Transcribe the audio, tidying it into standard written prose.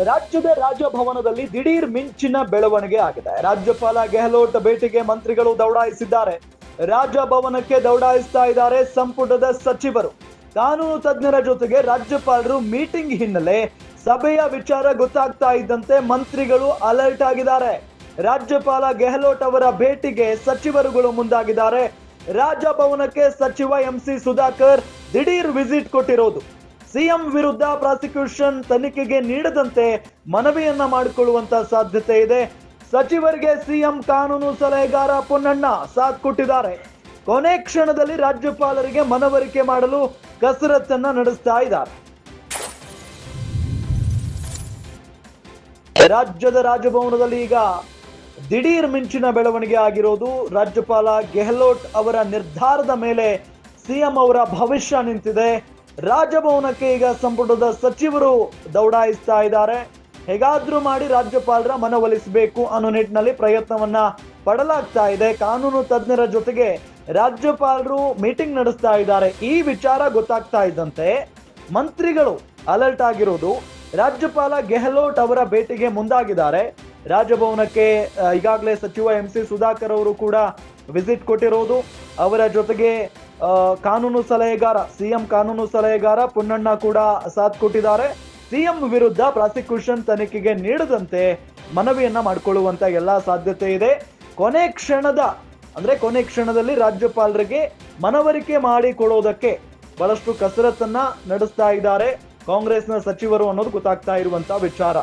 ರಾಜ್ಯದ ರಾಜಭವನದಲ್ಲಿ ದಿಢೀರ್ ಮಿಂಚಿನ ಬೆಳವಣಿಗೆ ಆಗಿದೆ. ರಾಜ್ಯಪಾಲ ಗೆಹ್ಲೋಟ್ ಭೇಟಿಗೆ ಮಂತ್ರಿಗಳು ದೌಡಾಯಿಸಿದ್ದಾರೆ. ರಾಜಭವನಕ್ಕೆ ದೌಡಾಯಿಸ್ತಾ ಇದ್ದಾರೆ ಸಂಪುಟದ ಸಚಿವರು. ಕಾನೂನು ತಜ್ಞರ ಜೊತೆಗೆ ರಾಜ್ಯಪಾಲರು ಮೀಟಿಂಗ್ ಹಿನ್ನೆಲೆ ಸಭೆಯ ವಿಚಾರ ಗೊತ್ತಾಗ್ತಾ ಇದ್ದಂತೆ ಮಂತ್ರಿಗಳು ಅಲರ್ಟ್ ಆಗಿದ್ದಾರೆ. ರಾಜ್ಯಪಾಲ ಗೆಹ್ಲೋಟ್ ಅವರ ಭೇಟಿಗೆ ಸಚಿವರುಗಳು ಮುಂದಾಗಿದ್ದಾರೆ. ರಾಜಭವನಕ್ಕೆ ಸಚಿವ ಎಂಸಿ ಸುಧಾಕರ್ ದಿಢೀರ್ ವಿಸಿಟ್ ಕೊಟ್ಟಿರೋದು ಸಿಎಂ ವಿರುದ್ಧ ಪ್ರಾಸಿಕ್ಯೂಷನ್ ತನಿಖೆಗೆ ನೀಡದಂತೆ ಮನವಿಯನ್ನ ಮಾಡಿಕೊಳ್ಳುವಂತ ಸಾಧ್ಯತೆ ಇದೆ. ಸಚಿವರಿಗೆ ಸಿಎಂ ಕಾನೂನು ಸಲಹೆಗಾರ ಪೊನ್ನಣ್ಣ ಸಾಥ್ ಕೊಟ್ಟಿದ್ದಾರೆ. ಕೊನೆ ಕ್ಷಣದಲ್ಲಿ ರಾಜ್ಯಪಾಲರಿಗೆ ಮನವರಿಕೆ ಮಾಡಲು ಕಸರತ್ತನ್ನ ನಡೆಸ್ತಾ ಇದ್ದಾರೆ. ರಾಜ್ಯದ ರಾಜಭವನದಲ್ಲಿ ಈಗ ದಿಢೀರ್ ಮಿಂಚಿನ ಬೆಳವಣಿಗೆ ಆಗಿರೋದು. ರಾಜ್ಯಪಾಲ ಗೆಹ್ಲೋಟ್ ಅವರ ನಿರ್ಧಾರದ ಮೇಲೆ ಸಿಎಂ ಅವರ ಭವಿಷ್ಯ ನಿಂತಿದೆ. ರಾಜಭವನಕ್ಕೆ ಈಗ ಸಂಪುಟದ ಸಚಿವರು ದೌಡಾಯಿಸ್ತಾ ಇದ್ದಾರೆ. ಹೇಗಾದ್ರೂ ಮಾಡಿ ರಾಜ್ಯಪಾಲರ ಮನವೊಲಿಸಬೇಕು ಅನ್ನೋ ನಿಟ್ಟಿನಲ್ಲಿ ಪ್ರಯತ್ನವನ್ನ ಪಡಲಾಗ್ತಾ ಇದೆ. ಕಾನೂನು ತಜ್ಞರ ಜೊತೆಗೆ ರಾಜ್ಯಪಾಲರು ಮೀಟಿಂಗ್ ನಡೆಸ್ತಾ ಇದ್ದಾರೆ. ಈ ವಿಚಾರ ಗೊತ್ತಾಗ್ತಾ ಇದ್ದಂತೆ ಮಂತ್ರಿಗಳು ಅಲರ್ಟ್ ಆಗಿರೋದು. ರಾಜ್ಯಪಾಲ ಗೆಹ್ಲೋಟ್ ಅವರ ಭೇಟಿಗೆ ಮುಂದಾಗಿದ್ದಾರೆ. ರಾಜಭವನಕ್ಕೆ ಈಗಾಗಲೇ ಸಚಿವ ಎಂಸಿ ಸುಧಾಕರ್ ಅವರು ಕೂಡ ವಿಸಿಟ್ ಕೊಟ್ಟಿರೋದು. ಅವರ ಜೊತೆಗೆ ಕಾನೂನು ಸಲಹೆಗಾರ ಸಿಎಂ ಕಾನೂನು ಸಲಹೆಗಾರ ಪೊನ್ನಣ್ಣ ಕೂಡ ಸಾಥ್ ಕೊಟ್ಟಿದ್ದಾರೆ. ಸಿಎಂ ವಿರುದ್ಧ ಪ್ರಾಸಿಕ್ಯೂಷನ್ ತನಿಖೆಗೆ ನೀಡದಂತೆ ಮನವಿಯನ್ನ ಮಾಡಿಕೊಳ್ಳುವಂತ ಎಲ್ಲಾ ಸಾಧ್ಯತೆ ಇದೆ. ಕೊನೆ ಕ್ಷಣದಲ್ಲಿ ರಾಜ್ಯಪಾಲರಿಗೆ ಮನವರಿಕೆ ಮಾಡಿಕೊಡೋದಕ್ಕೆ ಬಹಳಷ್ಟು ಕಸರತ್ತನ್ನ ನಡೆಸ್ತಾ ಇದ್ದಾರೆ ಕಾಂಗ್ರೆಸ್ನ ಸಚಿವರು ಅನ್ನೋದು ಗೊತ್ತಾಗ್ತಾ ಇರುವಂತ ವಿಚಾರ.